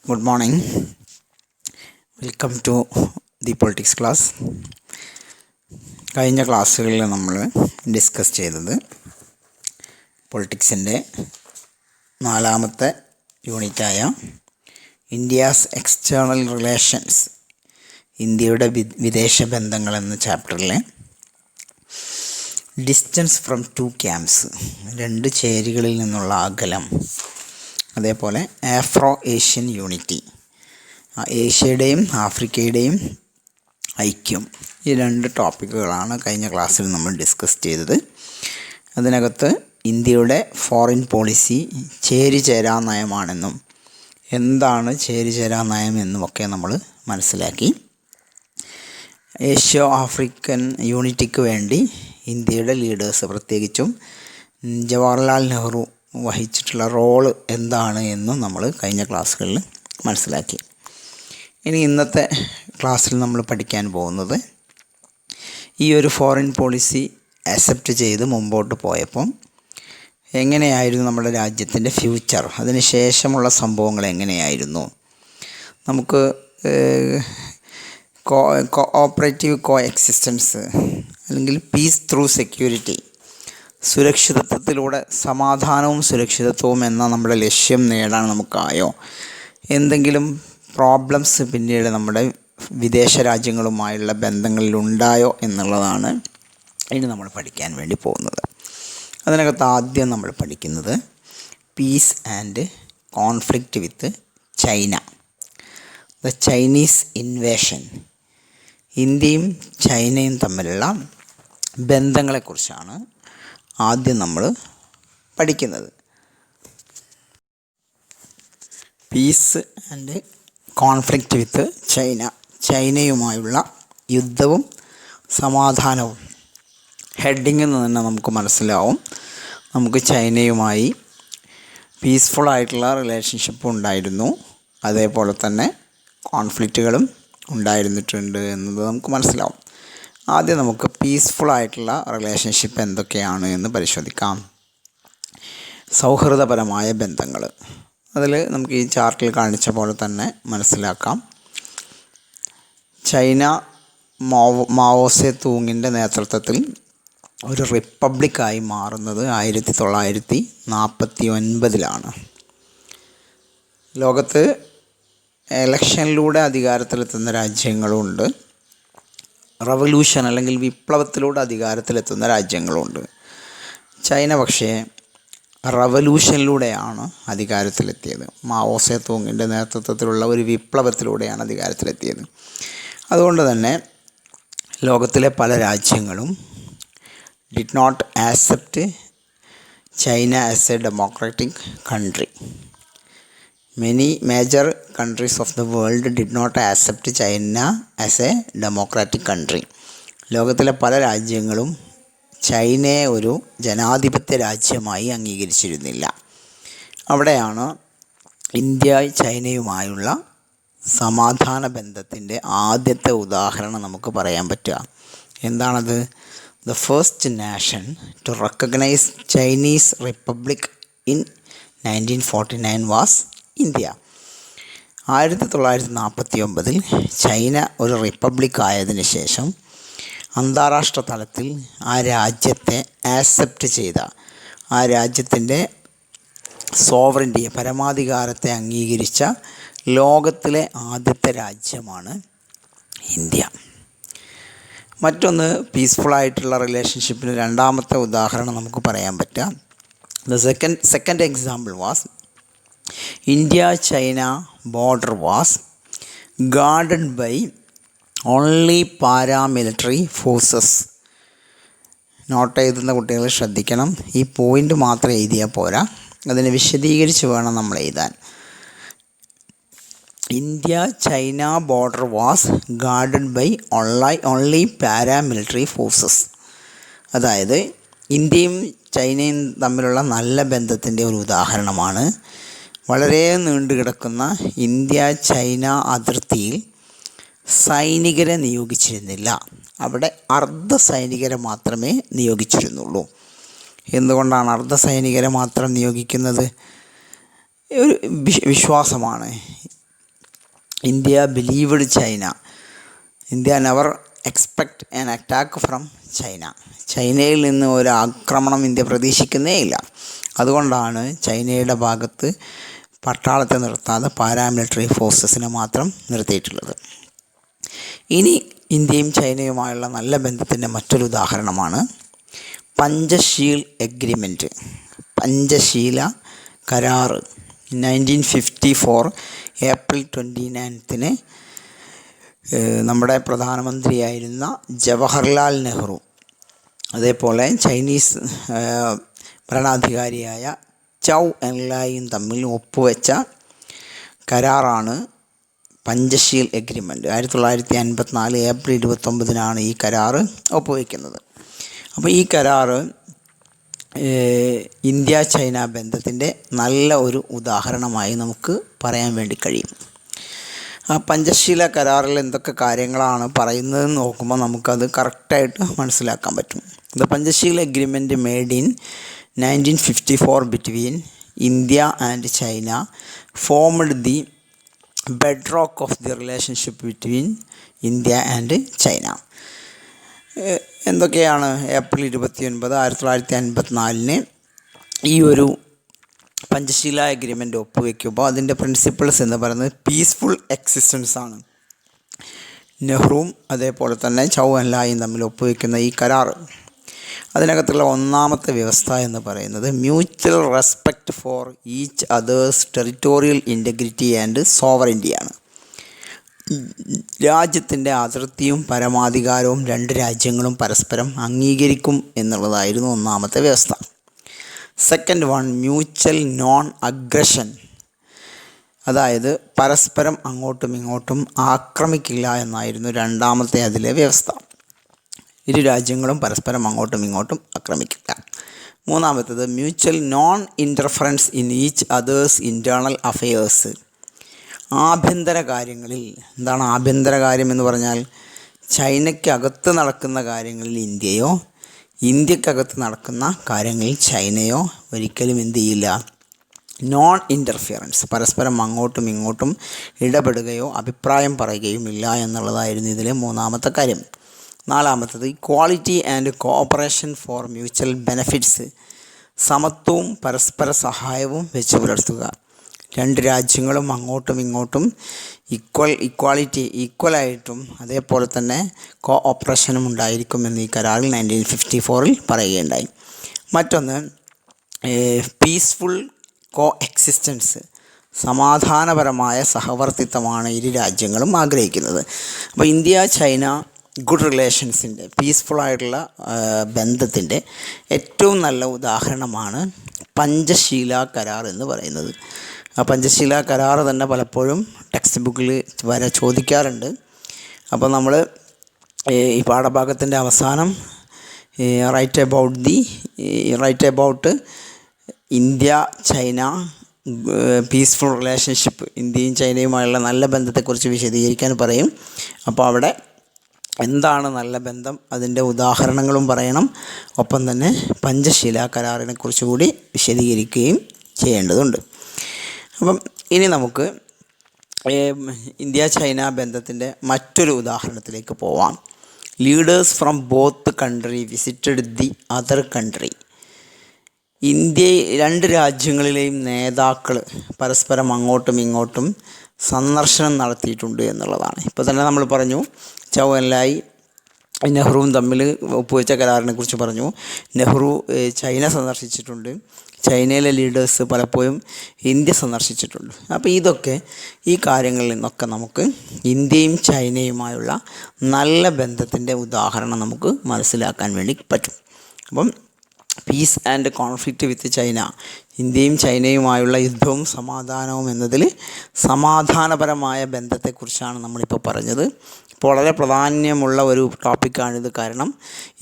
Good morning. Welcome to the politics class. കഴിഞ്ഞ ക്ലാസ്സുകളിൽ നമ്മൾ ഡിസ്കസ് ചെയ്തത് പൊളിറ്റിക്സിൻ്റെ 4ാമത്തെ യൂണിറ്റായ ഇന്ത്യാസ് എക്സ്റ്റേണൽ റിലേഷൻസ്, ഇന്ത്യയുടെ വിദേശ ബന്ധങ്ങൾ എന്ന ചാപ്റ്ററിലെ ഡിസ്റ്റൻസ് ഫ്രം ടു ക്യാമ്പ്സ്, 2 ചേരികളിൽ നിന്നുള്ള അകലം, അതേപോലെ ആഫ്രോ ഏഷ്യൻ യൂണിറ്റി, ഏഷ്യയുടെയും ആഫ്രിക്കയുടെയും ഐക്യം, ഈ 2 ടോപ്പിക്കുകളാണ് കഴിഞ്ഞ ക്ലാസ്സിൽ നമ്മൾ ഡിസ്കസ് ചെയ്തത്. അതിനകത്ത് ഇന്ത്യയുടെ ഫോറിൻ പോളിസി ചേരിചേരാ നയമാണെന്നും എന്താണ് ചേരിചേരാ നയം എന്നുമൊക്കെ നമ്മൾ മനസ്സിലാക്കി. ഏഷ്യോ ആഫ്രിക്കൻ യൂണിറ്റിക്ക് വേണ്ടി ഇന്ത്യയുടെ ലീഡേഴ്സ്, പ്രത്യേകിച്ചും ജവഹർലാൽ നെഹ്റു വഹിച്ചിട്ടുള്ള റോള് എന്താണ് എന്നും നമ്മൾ കഴിഞ്ഞ ക്ലാസ്സുകളിൽ മനസ്സിലാക്കി. ഇനി ഇന്നത്തെ ക്ലാസ്സിൽ നമ്മൾ പഠിക്കാൻ പോകുന്നത്, ഈ ഒരു ഫോറിൻ പോളിസി അക്സെപ്റ്റ് ചെയ്ത് മുമ്പോട്ട് പോയപ്പം എങ്ങനെയായിരുന്നു നമ്മുടെ രാജ്യത്തിൻ്റെ ഫ്യൂച്ചർ, അതിന് ശേഷമുള്ള സംഭവങ്ങൾ എങ്ങനെയായിരുന്നു, നമുക്ക് കോഓപ്പറേറ്റീവ് കോ എക്സിസ്റ്റൻസ് അല്ലെങ്കിൽ പീസ് ത്രൂ സെക്യൂരിറ്റി, സുരക്ഷിതത്വത്തിലൂടെ സമാധാനവും സുരക്ഷിതത്വവും എന്ന നമ്മുടെ ലക്ഷ്യം നേടാൻ നമുക്കായോ, എന്തെങ്കിലും പ്രോബ്ലംസ് പിന്നീട് നമ്മുടെ വിദേശ രാജ്യങ്ങളുമായുള്ള ബന്ധങ്ങളിലുണ്ടായോ എന്നുള്ളതാണ് ഇനി നമ്മൾ പഠിക്കാൻ വേണ്ടി പോകുന്നത്. അതിനകത്ത് ആദ്യം നമ്മൾ പഠിക്കുന്നത് peace and conflict with China, the Chinese invasion, ഇന്ത്യയും ചൈനയും തമ്മിലുള്ള ബന്ധങ്ങളെക്കുറിച്ചാണ് ആദ്യം നമ്മൾ പഠിക്കുന്നത്. Peace and conflict with China, ചൈനയുമായുള്ള യുദ്ധവും സമാധാനവും. ഹെഡിങ്ങിൽ നിന്ന് തന്നെ നമുക്ക് മനസ്സിലാവും, നമുക്ക് ചൈനയുമായി പീസ്ഫുള്ളായിട്ടുള്ള റിലേഷൻഷിപ്പ് ഉണ്ടായിരുന്നു, അതേപോലെ തന്നെ കോൺഫ്ലിക്റ്റുകളും ഉണ്ടായിരുന്നിട്ടുണ്ട് എന്നത് നമുക്ക് മനസ്സിലാവും. ആദ്യം നമുക്ക് പീസ്ഫുള്ളായിട്ടുള്ള റിലേഷൻഷിപ്പ് എന്തൊക്കെയാണ് എന്ന് പരിശോധിക്കാം. സൗഹൃദപരമായ ബന്ധങ്ങൾ, അതിൽ നമുക്ക് ഈ ചാർട്ടിൽ കാണിച്ച പോലെ തന്നെ മനസ്സിലാക്കാം. ചൈന മാവോ സേ തൂങ്ങിൻ്റെ നേതൃത്വത്തിൽ ഒരു റിപ്പബ്ലിക്കായി മാറുന്നത് 1949 ലോകത്ത് എലക്ഷനിലൂടെ അധികാരത്തിലെത്തുന്ന രാജ്യങ്ങളുമുണ്ട്, റവല്യൂഷൻ അല്ലെങ്കിൽ വിപ്ലവത്തിലൂടെ അധികാരത്തിലെത്തുന്ന രാജ്യങ്ങളുണ്ട്. ചൈന പക്ഷേ റവല്യൂഷനിലൂടെയാണ് അധികാരത്തിലെത്തിയത്. മാവോ സേ തൂങ്ങിൻ്റെ നേതൃത്വത്തിലുള്ള ഒരു വിപ്ലവത്തിലൂടെയാണ് അധികാരത്തിലെത്തിയത്. അതുകൊണ്ട് തന്നെ ലോകത്തിലെ പല രാജ്യങ്ങളും did not accept China as a democratic country. Many major countries of the world did not accept China as a democratic country. ലോകത്തിലെ പല രാജ്യങ്ങളും ചൈനയെ ഒരു ജനാധിപത്യ രാജ്യമായി അംഗീകരിച്ചിരുന്നില്ല. അവിടെയാണ് ഇന്ത്യ ചൈനയുമായുള്ള സമാധാന ബന്ധത്തിൻ്റെ ആദ്യത്തെ ഉദാഹരണം നമുക്ക് പറയാൻ പറ്റുക. എന്താണത്? The first nation to recognise Chinese republic in 1949 was India. 1949 China ഒരു റിപ്പബ്ലിക് ആയതിനു ശേഷം അന്താരാഷ്ട്ര തലത്തിൽ ആ രാജ്യത്തെ ആക്സെപ്റ്റ് ചെയ്ത, ആ രാജ്യത്തിൻ്റെ സോവറിൻ്റിയെ, പരമാധികാരത്തെ അംഗീകരിച്ച ലോകത്തിലെ ആദ്യത്തെ രാജ്യമാണ് ഇന്ത്യ. മറ്റൊന്ന്, പീസ്ഫുള്ളായിട്ടുള്ള റിലേഷൻഷിപ്പിന് രണ്ടാമത്തെ ഉദാഹരണം നമുക്ക് പറയാൻ പറ്റുക. The second example was India-China border was guarded by only paramilitary forces. Note എഴുതുന്ന കുട്ടികൾ ശ്രദ്ധിക്കണം, ഈ പോയിൻ്റ് മാത്രം എഴുതിയാൽ പോരാ, അതിനെ വിശദീകരിച്ച് വേണം നമ്മൾ എഴുതാൻ. India-China border was guarded by only paramilitary forces. അതായത് ഇന്ത്യയും ചൈനയും തമ്മിലുള്ള നല്ല ബന്ധത്തിൻ്റെ ഒരു ഉദാഹരണമാണ്. വളരെ നീണ്ടുകിടക്കുന്ന ഇന്ത്യ ചൈന അതിർത്തിയിൽ സൈനികരെ നിയോഗിച്ചിരുന്നില്ല, അവിടെ അർദ്ധ സൈനികരെ മാത്രമേ നിയോഗിച്ചിരുന്നുള്ളൂ. എന്തുകൊണ്ടാണ് അർദ്ധ സൈനികരെ മാത്രം നിയോഗിക്കുന്നത്? ഒരു വിശ്വാസമാണ്. India believed China. India never expect an attack from China. ചൈനയിൽ നിന്ന് ഒരു ആക്രമണം ഇന്ത്യ പ്രതീക്ഷിക്കുന്നേ ഇല്ല. അതുകൊണ്ടാണ് ചൈനയുടെ ഭാഗത്ത് പട്ടാളത്തെ നിർത്താതെ പാരാമിലിറ്ററി ഫോഴ്സസിനെ മാത്രം നിർത്തിയിട്ടുള്ളത്. ഇനി ഇന്ത്യയും ചൈനയുമായുള്ള നല്ല ബന്ധത്തിൻ്റെ മറ്റൊരു ഉദാഹരണമാണ് പഞ്ചശീൽ എഗ്രിമെൻറ്റ്. പഞ്ചശീല കരാറ് 1954 ഏപ്രിൽ 29 നമ്മുടെ പ്രധാനമന്ത്രിയായിരുന്ന ജവഹർലാൽ നെഹ്റു അതേപോലെ ചൈനീസ് ഭരണാധികാരിയായ ചൗ എൻലായും തമ്മിൽ ഒപ്പുവെച്ച കരാറാണ് പഞ്ചശീൽ എഗ്രിമെൻറ്റ്. 1954 ഏപ്രിൽ 29 ഈ കരാറ് ഒപ്പുവെക്കുന്നത്. അപ്പോൾ ഈ കരാറ് ഇന്ത്യ ചൈന ബന്ധത്തിൻ്റെ നല്ല ഒരു ഉദാഹരണമായി നമുക്ക് പറയാൻ വേണ്ടി കഴിയും. ആ പഞ്ചശീല കരാറിൽ എന്തൊക്കെ കാര്യങ്ങളാണ് പറയുന്നതെന്ന് നോക്കുമ്പോൾ നമുക്കത് കറക്റ്റായിട്ട് മനസ്സിലാക്കാൻ പറ്റും. The Panchsheel agreement made in 1954 between India and China formed the bedrock of the relationship between India and China. എന്തൊക്കെയാണ് ഏപ്രിൽ 29, 1954 ഈ ഒരു പഞ്ചശീല എഗ്രിമെൻ്റ് ഒപ്പുവെക്കുമ്പോൾ അതിൻ്റെ പ്രിൻസിപ്പിൾസ് എന്ന് പറയുന്നത് പീസ്ഫുൾ എക്സിസ്റ്റൻസ് ആണ്. നെഹ്റുവും അതേപോലെ തന്നെ ചൗ എൻലായും തമ്മിൽ ഒപ്പുവെക്കുന്ന ഈ കരാർ, അതിനകത്തുള്ള ഒന്നാമത്തെ വ്യവസ്ഥ എന്ന് പറയുന്നത് mutual respect for each other's territorial integrity and സോവറിൻ്റിയാണ്. രാജ്യത്തിൻ്റെ അതിർത്തിയും പരമാധികാരവും രണ്ട് രാജ്യങ്ങളും പരസ്പരം അംഗീകരിക്കും എന്നുള്ളതായിരുന്നു ഒന്നാമത്തെ വ്യവസ്ഥ. Second one, mutual non aggression, അതായത് പരസ്പരം അങ്ങോട്ടും ഇങ്ങോട്ടും ആക്രമിക്കില്ല എന്നായിരുന്നു രണ്ടാമത്തെ അതിലെ വ്യവസ്ഥ. ഇരു രാജ്യങ്ങളും പരസ്പരം അങ്ങോട്ടും ഇങ്ങോട്ടും ആക്രമിക്കില്ല. മൂന്നാമത്തേത് mutual non interference in each other's internal affairs. ആഭ്യന്തര കാര്യങ്ങളിൽ, എന്താണ് ആഭ്യന്തര കാര്യം എന്ന് പറഞ്ഞാൽ ചൈനയ്ക്കകത്ത് നടക്കുന്ന കാര്യങ്ങളിൽ ഇന്ത്യയോ ഇന്ത്യക്കകത്ത് നടക്കുന്ന കാര്യങ്ങളിൽ ചൈനയോ ഒരിക്കലും എന്ത് ചെയ്യില്ല, നോൺ ഇൻ്റർഫിയറൻസ്, പരസ്പരം അങ്ങോട്ടും ഇങ്ങോട്ടും ഇടപെടുകയോ അഭിപ്രായം പറയുകയും ഇല്ല എന്നുള്ളതായിരുന്നു ഇതിലെ മൂന്നാമത്തെ കാര്യം. നാലാമത്തത് equality and cooperation for mutual benefits, സമത്വവും പരസ്പര സഹായവും വെച്ച് പുലർത്തുക. രണ്ട് രാജ്യങ്ങളും അങ്ങോട്ടും ഇങ്ങോട്ടും ഈക്വലായിട്ടും അതേപോലെ തന്നെ കോഓപ്പറേഷനും ഉണ്ടായിരിക്കുമെന്ന് ഈ കരാറിൽ 1954 പറയുകയുണ്ടായി. മറ്റൊന്ന് പീസ്ഫുൾ കോ എക്സിസ്റ്റൻസ്, സമാധാനപരമായ സഹവർത്തിത്വമാണ് ഇരു രാജ്യങ്ങളും ആഗ്രഹിക്കുന്നത്. അപ്പോൾ ഇന്ത്യ ചൈന ഗുഡ് റിലേഷൻസിൻ്റെ, പീസ്ഫുള്ളായിട്ടുള്ള ബന്ധത്തിൻ്റെ ഏറ്റവും നല്ല ഉദാഹരണമാണ് പഞ്ചശീല കരാർ എന്ന് പറയുന്നത്. ആ പഞ്ചശീല കരാർ തന്നെ പലപ്പോഴും ടെക്സ്റ്റ് ബുക്കിൽ വരെ ചോദിക്കാറുണ്ട്. അപ്പോൾ നമ്മൾ ഈ പാഠഭാഗത്തിൻ്റെ അവസാനം write about India China peaceful relationship, ഇന്ത്യയും ചൈനയുമായുള്ള നല്ല ബന്ധത്തെക്കുറിച്ച് വിശദീകരിക്കാൻ പറയും. അപ്പോൾ അവിടെ എന്താണ് നല്ല ബന്ധം, അതിൻ്റെ ഉദാഹരണങ്ങളും പറയണം. ഒപ്പം തന്നെ പഞ്ചശീല കരാറിനെ കുറിച്ച് കൂടി വിശദീകരിക്കുകയും ചെയ്യേണ്ടതുണ്ട്. അപ്പം ഇനി നമുക്ക് ഇന്ത്യ ചൈന ബന്ധത്തിൻ്റെ മറ്റൊരു ഉദാഹരണത്തിലേക്ക് പോവാം. Leaders from both country visited the other country. രണ്ട് രാജ്യങ്ങളിലെയും നേതാക്കൾ പരസ്പരം അങ്ങോട്ടും ഇങ്ങോട്ടും സന്ദർശനം നടത്തിയിട്ടുണ്ട് എന്നുള്ളതാണ്. ഇപ്പോൾ തന്നെ നമ്മൾ പറഞ്ഞു, ചൗ എൻലായി നെഹ്റുവും തമ്മിൽ ഒപ്പുവെച്ച കരാറിനെ കുറിച്ച് പറഞ്ഞു. നെഹ്റു ചൈന സന്ദർശിച്ചിട്ടുണ്ട്, ചൈനയിലെ ലീഡേഴ്സ് പലപ്പോഴും ഇന്ത്യ സന്ദർശിച്ചിട്ടുണ്ട്. അപ്പോൾ ഇതൊക്കെ ഈ കാര്യങ്ങളിൽ നിന്നൊക്കെ നമുക്ക് ഇന്ത്യയും ചൈനയുമായുള്ള നല്ല ബന്ധത്തിൻ്റെ ഉദാഹരണം നമുക്ക് മനസ്സിലാക്കാൻ വേണ്ടി പറ്റും. അപ്പം piece and conflict with China, ഇന്ത്യയും ചൈനയുമായുള്ള യുദ്ധവും സമാധാനവും എന്നതിൽ സമാധാനപരമായ ബന്ധത്തെക്കുറിച്ചാണ് നമ്മളിപ്പോൾ പറഞ്ഞത്. ഇപ്പോൾ വളരെ പ്രാധാന്യമുള്ള ഒരു ടോപ്പിക്കാണിത്. കാരണം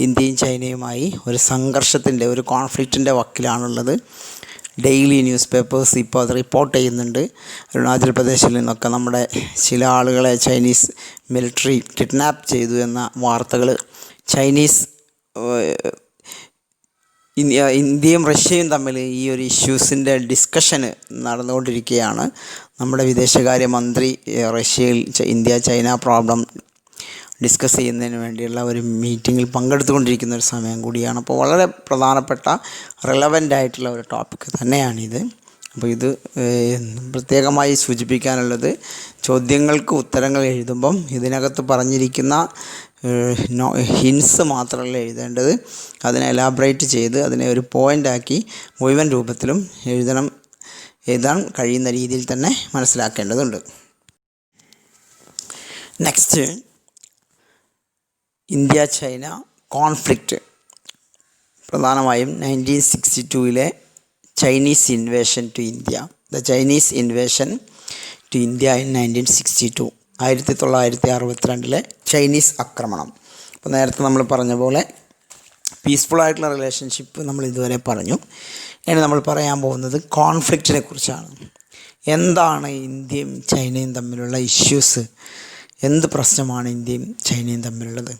ഇന്ത്യയും ചൈനയുമായി ഒരു സംഘർഷത്തിൻ്റെ, ഒരു കോൺഫ്ലിക്റ്റിൻ്റെ വക്കിലാണുള്ളത്. ഡെയിലി ന്യൂസ് പേപ്പേഴ്സ് ഇപ്പോൾ അത് റിപ്പോർട്ട് ചെയ്യുന്നുണ്ട്. അരുണാചൽ പ്രദേശിൽ നിന്നൊക്കെ നമ്മുടെ ചില ആളുകളെ ചൈനീസ് മിലിറ്ററി കിഡ്നാപ്പ് ചെയ്തു എന്ന വാർത്തകൾ ചൈനീസ് ഇന്ത്യയും റഷ്യയും തമ്മിൽ ഈ ഒരു ഇഷ്യൂസിൻ്റെ ഡിസ്കഷന് നടന്നുകൊണ്ടിരിക്കുകയാണ്. നമ്മുടെ വിദേശകാര്യമന്ത്രി റഷ്യയിൽ ഇന്ത്യ ചൈന പ്രോബ്ലം ഡിസ്കസ് ചെയ്യുന്നതിന് വേണ്ടിയുള്ള ഒരു മീറ്റിങ്ങിൽ പങ്കെടുത്തുകൊണ്ടിരിക്കുന്ന ഒരു സമയം കൂടിയാണ്. അപ്പോൾ വളരെ പ്രധാനപ്പെട്ട റിലവൻ്റ് ആയിട്ടുള്ള ഒരു ടോപ്പിക് തന്നെയാണിത്. അപ്പോൾ ഇത് പ്രത്യേകമായി സൂചിപ്പിക്കാനുള്ളത്, ചോദ്യങ്ങൾക്ക് ഉത്തരങ്ങൾ എഴുതുമ്പം ഇതിനകത്ത് പറഞ്ഞിരിക്കുന്ന ഹിൻസ് മാത്രമല്ല എഴുതേണ്ടത്, അതിനെ എലാബറേറ്റ് ചെയ്ത് അതിനെ ഒരു പോയിൻ്റാക്കി മുഴുവൻ രൂപത്തിലും എഴുതാൻ കഴിയുന്ന രീതിയിൽ തന്നെ മനസ്സിലാക്കേണ്ടതുണ്ട്. Next, India China conflict. പ്രധാനമായും 1962 Chinese invasion to India. The Chinese invasion to India in 1962, 1962 Chinese ആക്രമണം. അപ്പോൾ നേരത്തെ നമ്മൾ പറഞ്ഞ പോലെ പീസ്ഫുള്ളായിട്ടുള്ള റിലേഷൻഷിപ്പ് നമ്മൾ ഇതുവരെ പറഞ്ഞു. ഇനി നമ്മൾ പറയാൻ പോകുന്നത് കോൺഫ്ലിക്റ്റിനെ കുറിച്ചാണ്. എന്താണ് ഇന്ത്യയും ചൈനയും തമ്മിലുള്ള ഇഷ്യൂസ്, എന്ത് പ്രശ്നമാണ് ഇന്ത്യയും ചൈനയും തമ്മിലുള്ളത്?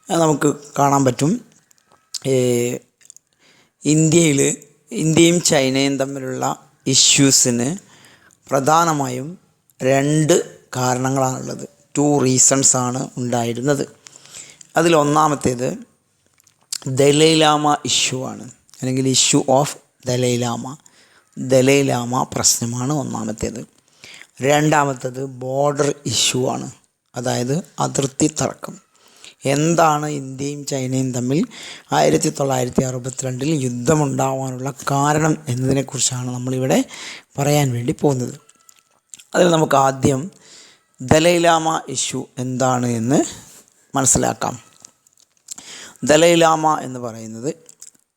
അത് നമുക്ക് കാണാൻ പറ്റും. ഇന്ത്യയും ചൈനയും തമ്മിലുള്ള ഇഷ്യൂസിന് പ്രധാനമായും 2 കാരണങ്ങളാണുള്ളത്. 2 റീസൺസ് ആണ് ഉണ്ടായിരുന്നത്. അതിലൊന്നാമത്തേത് ദലൈലാമ ഇഷ്യൂ ആണ്, അല്ലെങ്കിൽ ഇഷ്യൂ ഓഫ് ദലൈലാമ പ്രശ്നമാണ് ഒന്നാമത്തേത്. രണ്ടാമത്തേത് ബോർഡർ ഇഷ്യൂ ആണ്, അതായത് അതിർത്തി തർക്കം. എന്താണ് ഇന്ത്യയും ചൈനയും തമ്മിൽ 1962 യുദ്ധമുണ്ടാവാനുള്ള കാരണം എന്നതിനെക്കുറിച്ചാണ് നമ്മളിവിടെ പറയാൻ വേണ്ടി പോകുന്നത്. അതിൽ നമുക്ക് ആദ്യം ദലൈലാമ ഇഷ്യൂ എന്താണ് എന്ന് മനസ്സിലാക്കാം. ദലൈലാമ എന്ന് പറയുന്നത്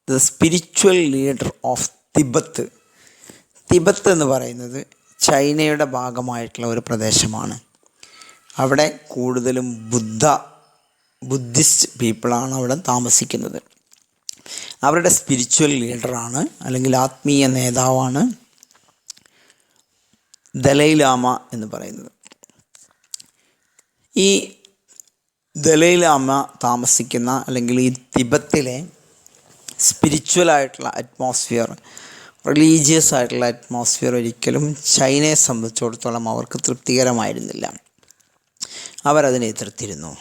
the spiritual leader of Tibet. Tibet എന്ന് പറയുന്നത് ചൈനയുടെ ഭാഗമായിട്ടുള്ള ഒരു പ്രദേശമാണ്. അവിടെ കൂടുതലും ബുദ്ധിസ്റ്റ് പീപ്പിളാണ് അവിടെ താമസിക്കുന്നത്. അവരുടെ സ്പിരിച്വൽ ലീഡറാണ്, അല്ലെങ്കിൽ ആത്മീയ നേതാവാണ് ദലൈലാമ എന്ന് പറയുന്നത്. ഈ ദലൈലാമ താമസിക്കുന്ന, അല്ലെങ്കിൽ ഈ തിബത്തിലെ സ്പിരിച്വലായിട്ടുള്ള അറ്റ്മോസ്ഫിയർ, റിലീജിയസ് ആയിട്ടുള്ള അറ്റ്മോസ്ഫിയർ ഒരിക്കലും ചൈനയെ സംബന്ധിച്ചിടത്തോളം അവർക്ക് തൃപ്തികരമായിരുന്നില്ല. അവരതിനെ എതിർത്തിരുന്നു.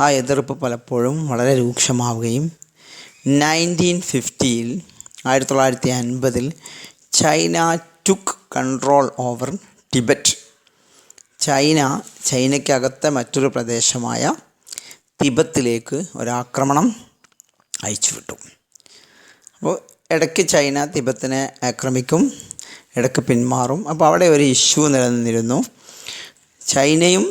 ആ എതിർപ്പ് പലപ്പോഴും വളരെ രൂക്ഷമാവുകയും 1950 China took control over Tibet. ചൈനയ്ക്കകത്തെ മറ്റൊരു പ്രദേശമായ തിബത്തിലേക്ക് ഒരാക്രമണം അയച്ചുവിട്ടു. അപ്പോൾ ഇടയ്ക്ക് ചൈന തിബത്തിനെ ആക്രമിക്കും, ഇടയ്ക്ക് പിന്മാറും. അപ്പോൾ അവിടെ ഒരു ഇഷ്യൂ നിലനിന്നിരുന്നു. ചൈനയും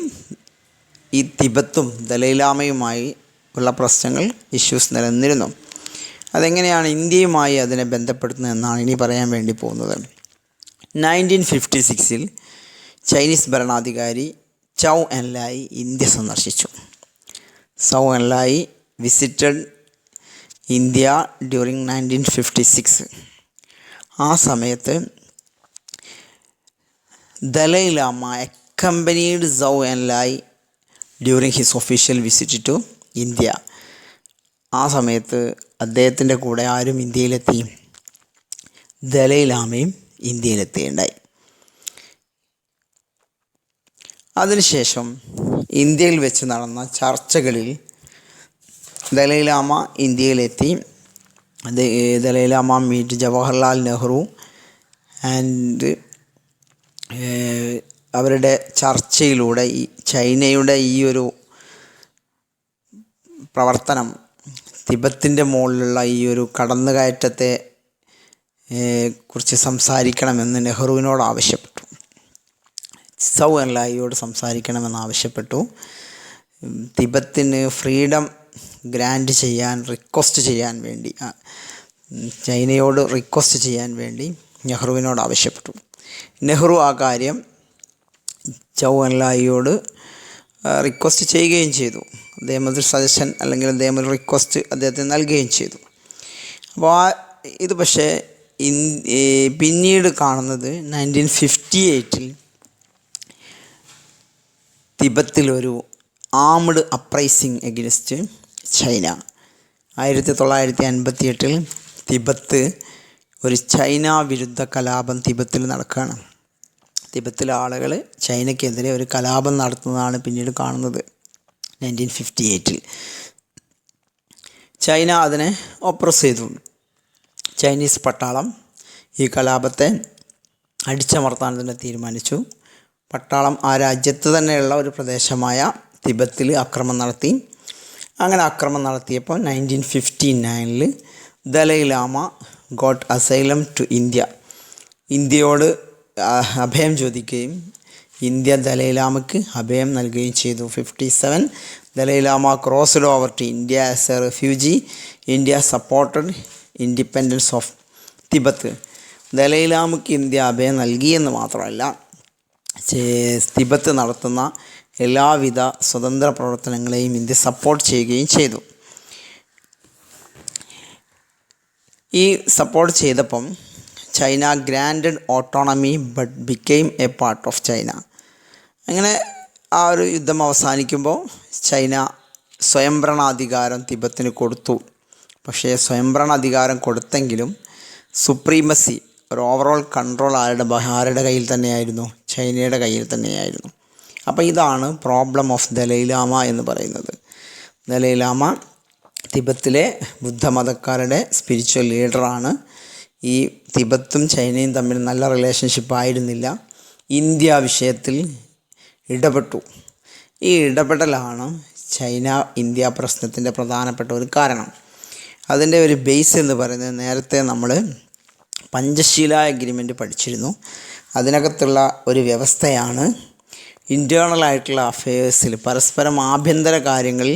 ഈ തിബത്തും ദലൈലാമയുമായി ഉള്ള ഇഷ്യൂസ് നിലനിന്നിരുന്നു. അതെങ്ങനെയാണ് ഇന്ത്യയുമായി അതിനെ ബന്ധപ്പെടുത്തുന്നതെന്നാണ് ഇനി പറയാൻ വേണ്ടി പോകുന്നത്. 1956 ചൈനീസ് ഭരണാധികാരി ചൗ എൻലായി ഇന്ത്യ സന്ദർശിച്ചു. Chou Enlai visited India during 1956. ആ സമയത്ത് Dalai Lama accompanied Chou Enlai during his official visit to India. ആ സമയത്ത് അദ്ദേഹത്തിൻ്റെ കൂടെ ആരും ഇന്ത്യയിലെത്തി? ദലൈലാമയും ഇന്ത്യയിലെത്തുകയുണ്ടായി. അതിനുശേഷം ഇന്ത്യയിൽ വെച്ച് നടന്ന ചർച്ചകളിൽ ദലൈലാമ ഇന്ത്യയിലെത്തി. Dalai Lama meet Jawaharlal Nehru and അവരുടെ ചർച്ചയിലൂടെ ഈ ചൈനയുടെ ഈ ഒരു പ്രവർത്തനം, തിബത്തിൻ്റെ മുകളിലുള്ള ഈ ഒരു കടന്നുകയറ്റത്തെ കുറിച്ച് സംസാരിക്കണമെന്ന് നെഹ്റുവിനോട് ആവശ്യപ്പെട്ടു. ചൗ എൻലായിയോട് സംസാരിക്കണമെന്ന് ആവശ്യപ്പെട്ടു. തിബത്തിന് ഫ്രീഡം ഗ്രാൻഡ് ചെയ്യാൻ ചൈനയോട് റിക്വസ്റ്റ് ചെയ്യാൻ വേണ്ടി നെഹ്റുവിനോട് ആവശ്യപ്പെട്ടു. നെഹ്റു ആ കാര്യം ചൗ എൻലായിയോട് റിക്വസ്റ്റ് ചെയ്യുകയും ചെയ്തു. അദ്ദേഹം ഒരു സജഷൻ, അല്ലെങ്കിൽ അദ്ദേഹം ഒരു റിക്വസ്റ്റ് അദ്ദേഹത്തിന് നൽകുകയും ചെയ്തു. അപ്പോൾ ഇത് പക്ഷേ പിന്നീട് കാണുന്നത് 1958 തിബത്തിലൊരു ആംഡ് അപ്രൈസിങ് എഗിൻസ്റ്റ് ചൈന. 1958 തിബത്ത് ഒരു ചൈന വിരുദ്ധ കലാപം തിബത്തിൽ നടക്കുകയാണ്. തിബത്തിലെ ആളുകൾ ചൈനയ്ക്കെതിരെ ഒരു കലാപം നടത്തുന്നതാണ് പിന്നീട് കാണുന്നത്. 1958 ചൈന അതിനെ ഒപ്രസ് ചെയ്തു. ചൈനീസ് പട്ടാളം ഈ കലാപത്തെ അടിച്ചമർത്താൻ തന്നെ തീരുമാനിച്ചു. പട്ടാളം ആ രാജ്യത്ത് തന്നെയുള്ള ഒരു പ്രദേശമായ തിബത്തിൽ ആക്രമണം നടത്തി. അങ്ങനെ ആക്രമണം നടത്തിയപ്പോൾ 1959 Dalai Lama got asylum to India. ഇന്ത്യയോട് അഭയം ചോദിക്കുകയും ഇന്ത്യ ദലൈ ലാമയ്ക്ക് അഭയം നൽകുകയും ചെയ്തു. 57 Dalai Lama crossed over to India as a refugee. India supported independence of Tibet. Dalai ലാമയ്ക്ക് ഇന്ത്യ അഭയം നൽകിയെന്ന് മാത്രമല്ല, തിബത്ത് നടത്തുന്ന എല്ലാവിധ സ്വതന്ത്ര പ്രവർത്തനങ്ങളെയും ഇന്ത്യ സപ്പോർട്ട് ചെയ്യുകയും ചെയ്തു. ഈ സപ്പോർട്ട് ചെയ്തപ്പം China granted autonomy but became A part of China. അങ്ങനെ ആ ഒരു യുദ്ധം അവസാനിക്കുമ്പോൾ ചൈന സ്വയംഭരണാധികാരം തിബത്തിന് കൊടുത്തു. പക്ഷേ സ്വയംഭരണാധികാരം കൊടുത്തെങ്കിലും സുപ്രീമസി, ഒരു ഓവറോൾ കൺട്രോൾ ആരുടെ കയ്യിൽ തന്നെയായിരുന്നു? ചൈനയുടെ കയ്യിൽ തന്നെയായിരുന്നു. അപ്പോൾ ഇതാണ് പ്രോബ്ലം ഓഫ് ദലൈ ലാമ എന്ന് പറയുന്നത്. ദലൈ ലാമ തിബത്തിലെ ബുദ്ധമതക്കാരുടെ സ്പിരിച്വൽ ലീഡറാണ്. ഈ തിബത്തും ചൈനയും തമ്മിൽ നല്ല റിലേഷൻഷിപ്പ് ആയിരുന്നില്ല. ഇന്ത്യ വിഷയത്തിൽ ഇടപെട്ടു. ഈ ഇടപെടലാണ് ചൈന ഇന്ത്യ പ്രശ്നത്തിൻ്റെ പ്രധാനപ്പെട്ട ഒരു കാരണം. അതിൻ്റെ ഒരു ബേസ് എന്ന് പറയുന്നത്, നേരത്തെ നമ്മൾ പഞ്ചശീല എഗ്രിമെൻ്റ് പഠിച്ചിരുന്നു. അതിനകത്തുള്ള ഒരു വ്യവസ്ഥയാണ് ഇൻറ്റേർണലായിട്ടുള്ള അഫയേഴ്സിൽ, പരസ്പരം ആഭ്യന്തര കാര്യങ്ങളിൽ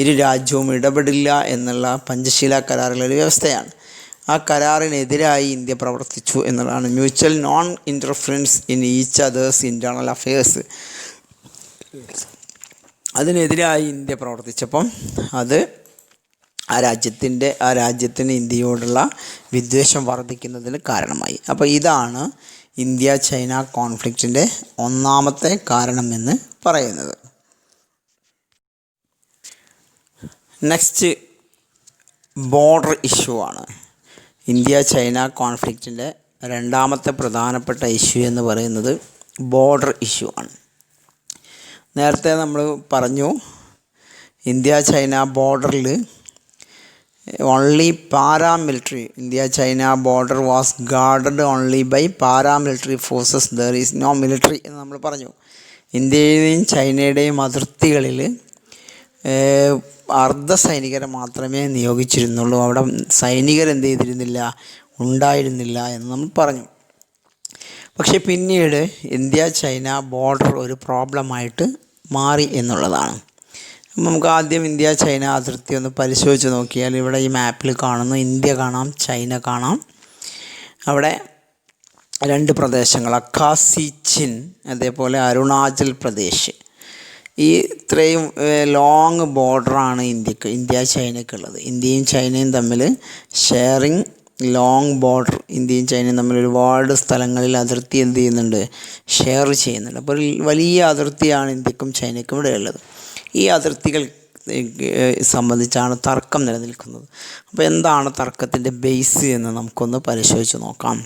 ഇരു രാജ്യവും ഇടപെടില്ല എന്നുള്ള പഞ്ചശീല കരാറിലൊരു വ്യവസ്ഥയാണ്. ആ കരാറിനെതിരായി ഇന്ത്യ പ്രവർത്തിച്ചു എന്നുള്ളതാണ്. Mutual non interference in each other's internal affairs. അതിനെതിരായി ഇന്ത്യ പ്രവർത്തിച്ചപ്പം അത് ആ രാജ്യത്തിന് ഇന്ത്യയോടുള്ള വിദ്വേഷം വർദ്ധിക്കുന്നതിന് കാരണമായി. അപ്പോൾ ഇതാണ് ഇന്ത്യ ചൈന കോൺഫ്ലിക്റ്റിൻ്റെ ഒന്നാമത്തെ കാരണമെന്ന് പറയുന്നത്. നെക്സ്റ്റ് ബോർഡർ ഇഷ്യൂ ആണ്. ഇന്ത്യ ചൈന കോൺഫ്ലിക്റ്റിൻ്റെ രണ്ടാമത്തെ പ്രധാനപ്പെട്ട ഇഷ്യൂ എന്ന് പറയുന്നത് ബോർഡർ ഇഷ്യൂ ആണ്. നേരത്തെ നമ്മൾ പറഞ്ഞു, ഇന്ത്യ ചൈന ബോർഡറിൽ only paramilitary, India China border was guarded only by paramilitary forces, there is no military എന്ന് നമ്മൾ പറഞ്ഞു. ഇന്ത്യയുടെയും ചൈനയുടെയും അതിർത്തികളിൽ അർദ്ധ സൈനികരെ മാത്രമേ നിയോഗിച്ചിരുന്നുള്ളൂ. അവിടെ സൈനികരെന്ത് ചെയ്തിരുന്നില്ല, ഉണ്ടായിരുന്നില്ല എന്ന് നമ്മൾ പറഞ്ഞു. പക്ഷേ പിന്നീട് ഇന്ത്യ ചൈന ബോർഡർ ഒരു പ്രോബ്ലമായിട്ട് മാറി എന്നുള്ളതാണ്. നമുക്ക് ആദ്യം ഇന്ത്യ ചൈന അതിർത്തി ഒന്ന് പരിശോധിച്ച് നോക്കിയാൽ ഇവിടെ ഈ മാപ്പിൽ കാണുന്നു, ഇന്ത്യ കാണാം, ചൈന കാണാം. അവിടെ രണ്ട് പ്രദേശങ്ങൾ, അക്കാസി ചിൻ, അതേപോലെ അരുണാചൽ പ്രദേശ്. ഈ ഇത്രയും ലോങ് ബോർഡറാണ് ഇന്ത്യ ചൈനയ്ക്കുള്ളത്. ഇന്ത്യയും ചൈനയും തമ്മിൽ ഷെയറിങ് ലോങ് ബോർഡർ, ഇന്ത്യയും ചൈനയും തമ്മിൽ ഒരുപാട് സ്ഥലങ്ങളിൽ അതിർത്തി എന്ത് ചെയ്യുന്നുണ്ട്, ഷെയർ ചെയ്യുന്നുണ്ട്. അപ്പോൾ ഒരു വലിയ അതിർത്തിയാണ് ഇന്ത്യക്കും ചൈനയ്ക്കും ഇവിടെ ഉള്ളത്. ഈ അതിർത്തികൾ സംബന്ധിച്ചാണ് തർക്കം നിലനിൽക്കുന്നത്. അപ്പോൾ എന്താണ് തർക്കത്തിൻ്റെ ബേസ് എന്ന് നമുക്കൊന്ന് പരിശോധിച്ച് നോക്കാം.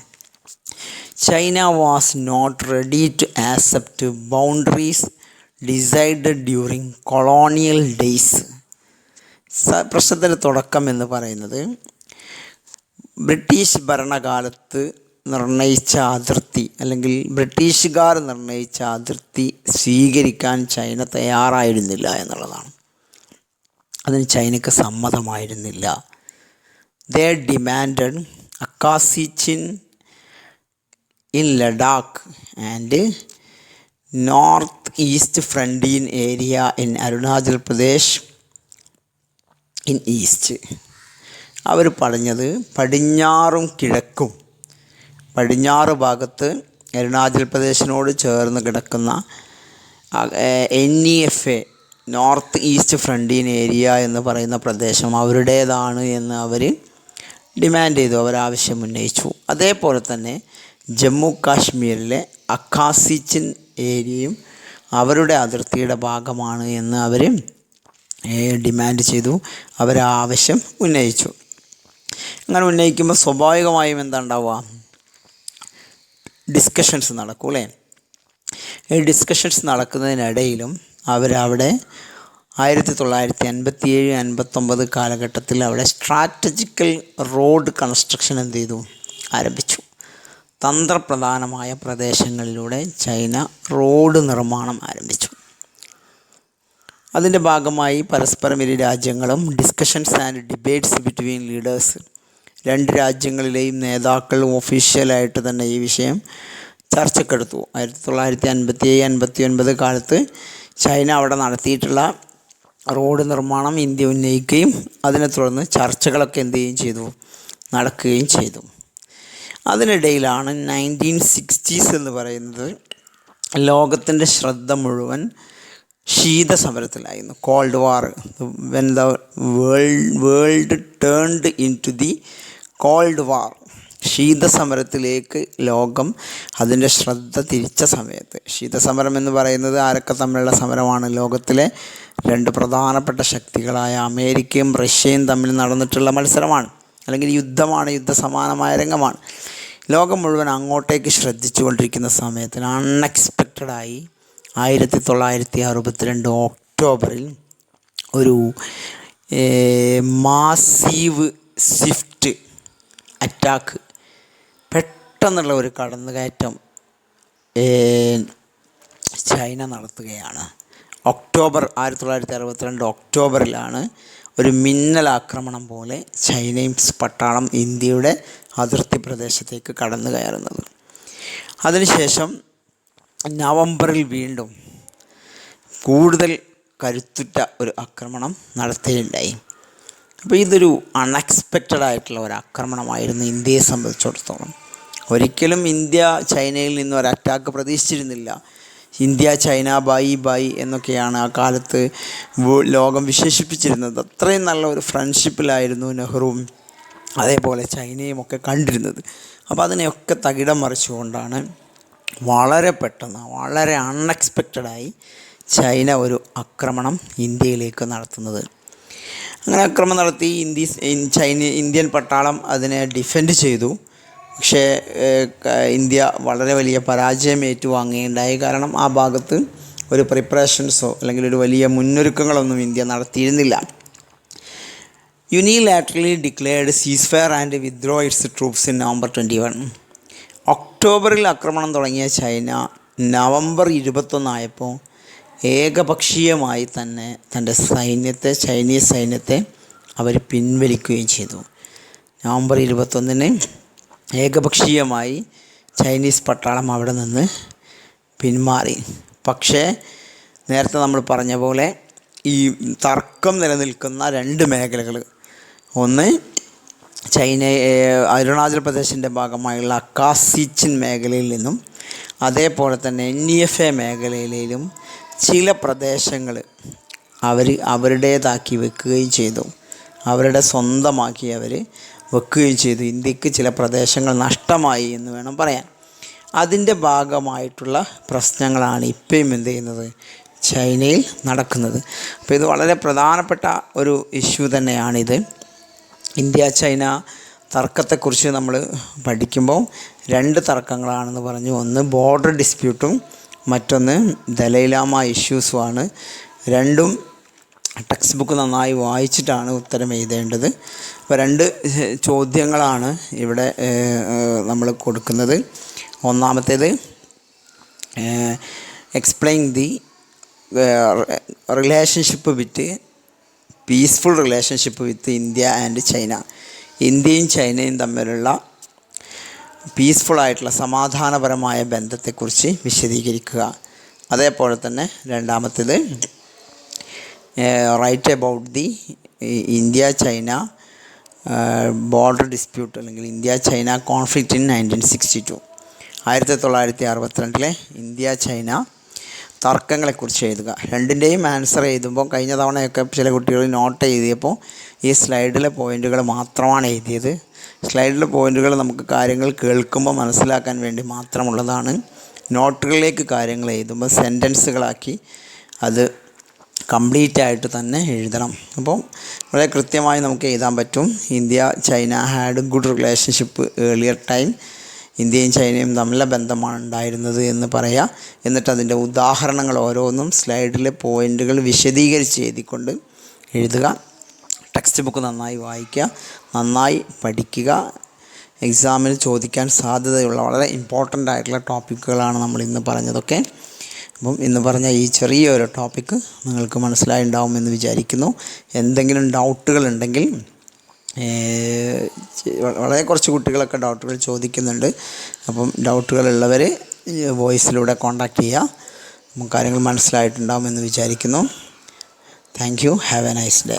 China was not ready to accept boundaries decided during colonial days. പ്രശ്നത്തിൻ്റെ തുടക്കം എന്ന് പറയുന്നത് ബ്രിട്ടീഷ് ഭരണകാലത്ത് നിർണയിച്ച അതിർത്തി, അല്ലെങ്കിൽ ബ്രിട്ടീഷുകാർ നിർണയിച്ച അതിർത്തി സ്വീകരിക്കാൻ ചൈന തയ്യാറായിരുന്നില്ല എന്നുള്ളതാണ്. അതിന് ചൈനയ്ക്ക് സമ്മതമായിരുന്നില്ല. They demanded Aksai Chin in Ladakh and north east frontier area in Arunachal Pradesh in east. അവർ പറഞ്ഞത് പടിഞ്ഞാറും കിഴക്കും, പടിഞ്ഞാറ് ഭാഗത്ത് അരുണാചൽ പ്രദേശിനോട് ചേർന്ന് കിടക്കുന്ന NEFA, north east frontier area എന്ന് പറയുന്ന പ്രദേശം അവരുടേതാണ് എന്ന് അവർ ഡിമാൻഡ് ചെയ്തു, അവരാവശ്യം ഉന്നയിച്ചു. അതേപോലെ തന്നെ ജമ്മു കാശ്മീരിലെ അക്കാസി ചിൻ ഏരിയയും അവരുടെ അതിർത്തിയുടെ ഭാഗമാണ് എന്ന് അവർ ഡിമാൻഡ് ചെയ്തു, അവരാവശ്യം ഉന്നയിച്ചു. അങ്ങനെ ഉന്നയിക്കുമ്പോൾ സ്വാഭാവികമായും എന്താ ഉണ്ടാവുക, ഡിസ്കഷൻസ് നടക്കും അല്ലേ. ഈ ഡിസ്കഷൻസ് നടക്കുന്നതിനിടയിലും അവരവിടെ 1957-59 കാലഘട്ടത്തിൽ അവിടെ സ്ട്രാറ്റജിക്കൽ റോഡ് കൺസ്ട്രക്ഷൻ എന്ത് ചെയ്തു, ആരംഭിച്ചു. തന്ത്രപ്രധാനമായ പ്രദേശങ്ങളിലൂടെ ചൈന റോഡ് നിർമ്മാണം ആരംഭിച്ചു. അതിൻ്റെ ഭാഗമായി പരസ്പരം ഇരു രാജ്യങ്ങളും discussions and debates between leaders, രണ്ട് രാജ്യങ്ങളിലെയും നേതാക്കൾ ഒഫീഷ്യലായിട്ട് തന്നെ ഈ വിഷയം ചർച്ചക്കെടുത്തു. 1957-59 കാലത്ത് ചൈന അവിടെ നടത്തിയിട്ടുള്ള റോഡ് നിർമ്മാണം ഇന്ത്യ ഉന്നയിക്കുകയും അതിനെ തുടർന്ന് ചർച്ചകളൊക്കെ എന്ത് ചെയ്യുകയും ചെയ്തു, നടക്കുകയും ചെയ്തു. അതിനിടയിലാണ് 1960s എന്ന് പറയുന്നത് ലോകത്തിൻ്റെ ശ്രദ്ധ മുഴുവൻ ശീതസമരത്തിലായിരുന്നു. Cold war, when the world turned into the cold war, ശീതസമരത്തിലേക്ക് ലോകം അതിൻ്റെ ശ്രദ്ധ തിരിച്ച സമയത്ത്. ശീതസമരം എന്ന് പറയുന്നത് ആരൊക്കെ തമ്മിലുള്ള സമരമാണ്? ലോകത്തിലെ രണ്ട് പ്രധാനപ്പെട്ട ശക്തികളായ അമേരിക്കയും റഷ്യയും തമ്മിൽ നടന്നിട്ടുള്ള മത്സരമാണ്, അല്ലെങ്കിൽ യുദ്ധമാണ്, യുദ്ധസമാനമായ രംഗമാണ്. ലോകം മുഴുവൻ അങ്ങോട്ടേക്ക് ശ്രദ്ധിച്ചു കൊണ്ടിരിക്കുന്ന സമയത്തിന് അൺഎക്സ്പെക്റ്റഡായി 1962 ഒക്ടോബറിൽ ഒരു മാസീവ് സ്വിഫ്റ്റ് അറ്റാക്ക്, പെട്ടെന്നുള്ള ഒരു കടന്നുകയറ്റം ചൈന നടത്തുകയാണ്. 1962 ഒക്ടോബറിലാണ് ഒരു മിന്നലാക്രമണം പോലെ ചൈനീസ് പട്ടാളം ഇന്ത്യയുടെ അതിർത്തി പ്രദേശത്തേക്ക് കടന്നു കയറുന്നത്. അതിനുശേഷം നവംബറിൽ വീണ്ടും കൂടുതൽ കരുത്തുറ്റ ഒരു ആക്രമണം നടത്തുകയുണ്ടായി. അപ്പോൾ ഇതൊരു അൺഎക്സ്പെക്റ്റഡ് ആയിട്ടുള്ള ഒരു ആക്രമണമായിരുന്നു ഇന്ത്യയെ സംബന്ധിച്ചിടത്തോളം. ഒരിക്കലും ഇന്ത്യ ചൈനയിൽ നിന്ന് ഒരു അറ്റാക്ക് പ്രതീക്ഷിച്ചിരുന്നില്ല. ഇന്ത്യ ചൈന ബൈ എന്നൊക്കെയാണ് ആ കാലത്ത് ലോകം വിശേഷിപ്പിച്ചിരുന്നത്. അത്രയും നല്ല ഒരു ഫ്രണ്ട്ഷിപ്പിലായിരുന്നു നെഹ്റുവും അതേപോലെ ചൈനയും ഒക്കെ കണ്ടിരുന്നത്. അപ്പോൾ അതിനെയൊക്കെ തകിടം മറിച്ചുകൊണ്ടാണ് വളരെ പെട്ടെന്ന്, വളരെ അൺഎക്സ്പെക്റ്റഡായി ചൈന ഒരു ആക്രമണം ഇന്ത്യയിലേക്ക് നടത്തുന്നത്. അങ്ങനെ ആക്രമണം നടത്തി ഇന്ത്യൻ പട്ടാളം അതിനെ ഡിഫെൻഡ് ചെയ്തു. പക്ഷേ ഇന്ത്യ വളരെ വലിയ പരാജയം ഏറ്റുവാങ്ങുകയുണ്ടായി. കാരണം ആ ഭാഗത്ത് ഒരു പ്രിപ്പറേഷൻസോ അല്ലെങ്കിൽ ഒരു വലിയ മുന്നൊരുക്കങ്ങളൊന്നും ഇന്ത്യ നടത്തിയിരുന്നില്ല. Unilaterally declared ceasefire and withdraw its troops in November 21. ഒക്ടോബറിൽ ആക്രമണം തുടങ്ങിയ ചൈന നവംബർ 21 ആയപ്പോൾ ഏകപക്ഷീയമായി തന്നെ തൻ്റെ ചൈനീസ് സൈന്യത്തെ അവർ പിൻവലിക്കുകയും ചെയ്തു. നവംബർ 21 ഏകപക്ഷീയമായി ചൈനീസ് പട്ടാളം അവിടെ നിന്ന് പിന്മാറി. പക്ഷേ നേരത്തെ നമ്മൾ പറഞ്ഞ പോലെ ഈ തർക്കം നിലനിൽക്കുന്ന രണ്ട് മേഖലകൾ, ഒന്ന് അരുണാചൽ പ്രദേശിൻ്റെ ഭാഗമായുള്ള അക്കാസിച്ചിൻ മേഖലയിൽ നിന്നും അതേപോലെ തന്നെ NEFA മേഖലയിലും ചില പ്രദേശങ്ങൾ അവരുടേതാക്കി വെക്കുകയും ചെയ്തു, അവരുടെ സ്വന്തമാക്കി അവർ വെക്കുകയും ചെയ്തു. ഇന്ത്യക്ക് ചില പ്രദേശങ്ങൾ നഷ്ടമായി എന്ന് വേണം പറയാൻ. അതിൻ്റെ ഭാഗമായിട്ടുള്ള പ്രശ്നങ്ങളാണ് ഇപ്പോഴും എന്ത് ചെയ്യുന്നത്, ചൈനയിൽ നടക്കുന്നത്. അപ്പോൾ ഇത് വളരെ പ്രധാനപ്പെട്ട ഒരു ഇഷ്യൂ തന്നെയാണിത്. ഇന്ത്യ ചൈന തർക്കത്തെക്കുറിച്ച് നമ്മൾ പഠിക്കുമ്പോൾ രണ്ട് തർക്കങ്ങളാണെന്ന് പറഞ്ഞു. ഒന്ന് ബോർഡർ ഡിസ്പ്യൂട്ടും മറ്റൊന്ന് ദലൈലാമ ഇഷ്യൂസുമാണ്. രണ്ടും ടെക്സ്റ്റ് ബുക്ക് നന്നായി വായിച്ചിട്ടാണ് ഉത്തരം എഴുതേണ്ടത്. അപ്പോൾ രണ്ട് ചോദ്യങ്ങളാണ് ഇവിടെ നമ്മൾ കൊടുക്കുന്നത്. ഒന്നാമത്തേത് explain the relationship with peaceful relationship with India and China. ഇന്ത്യയും ചൈനയും തമ്മിലുള്ള പീസ്ഫുള്ളായിട്ടുള്ള സമാധാനപരമായ ബന്ധത്തെക്കുറിച്ച് വിശദീകരിക്കുക. അതേപോലെ തന്നെ രണ്ടാമത്തേത് write about the India China border dispute അല്ലെങ്കിൽ India China conflict in 1962. 1962 India China തർക്കങ്ങളെക്കുറിച്ച് എഴുതുക. രണ്ടിൻ്റെയും ആൻസർ എഴുതുമ്പോൾ കഴിഞ്ഞ തവണയൊക്കെ ചില കുട്ടികൾ നോട്ട് എഴുതിയപ്പോൾ ഈ സ്ലൈഡിലെ പോയിൻ്റുകൾ മാത്രമാണ് എഴുതിയത്. സ്ലൈഡിലെ പോയിൻ്റുകൾ നമുക്ക് കാര്യങ്ങൾ കേൾക്കുമ്പോൾ മനസ്സിലാക്കാൻ വേണ്ടി മാത്രമുള്ളതാണ്. നോട്ടുകളിലേക്ക് കാര്യങ്ങൾ എഴുതുമ്പോൾ സെൻറ്റൻസുകളാക്കി അത് കംപ്ലീറ്റ് ആയിട്ട് തന്നെ എഴുതണം. അപ്പോൾ വളരെ കൃത്യമായി നമുക്ക് എഴുതാൻ പറ്റും. India China had good relationship earlier time. ഇന്ത്യയും ചൈനയും തമ്മിലുള്ള ബന്ധമാണ് ഉണ്ടായിരുന്നത് എന്ന് പറയുക. എന്നിട്ട് അതിൻ്റെ ഉദാഹരണങ്ങൾ ഓരോന്നും സ്ലൈഡിലെ പോയിൻ്റുകൾ വിശദീകരിച്ച് എഴുതിക്കൊണ്ട് എഴുതുക. ടെക്സ്റ്റ് ബുക്ക് നന്നായി വായിക്കുക, നന്നായി പഠിക്കുക. എക്സാമിന് ചോദിക്കാൻ സാധ്യതയുള്ള വളരെ ഇമ്പോർട്ടൻ്റ് ആയിട്ടുള്ള ടോപ്പിക്കുകളാണ് നമ്മൾ ഇന്ന് പറഞ്ഞതൊക്കെ. അപ്പം ഇന്ന് പറഞ്ഞ ഈ ചെറിയൊരു ടോപ്പിക്ക് നിങ്ങൾക്ക് മനസ്സിലായിട്ടുണ്ടാവുമെന്ന് വിചാരിക്കുന്നു. എന്തെങ്കിലും ഡൗട്ടുകൾ ഉണ്ടെങ്കിൽ, വളരെ കുറച്ച് കുട്ടികളൊക്കെ ഡൗട്ടുകൾ ചോദിക്കുന്നുണ്ട്. അപ്പം ഡൗട്ടുകളുള്ളവർ വോയിസിലൂടെ കോൺടാക്റ്റ് ചെയ്യുക. കാര്യങ്ങൾ മനസ്സിലായിട്ടുണ്ടാവുമെന്ന് വിചാരിക്കുന്നു. Thank you. Have A nice day.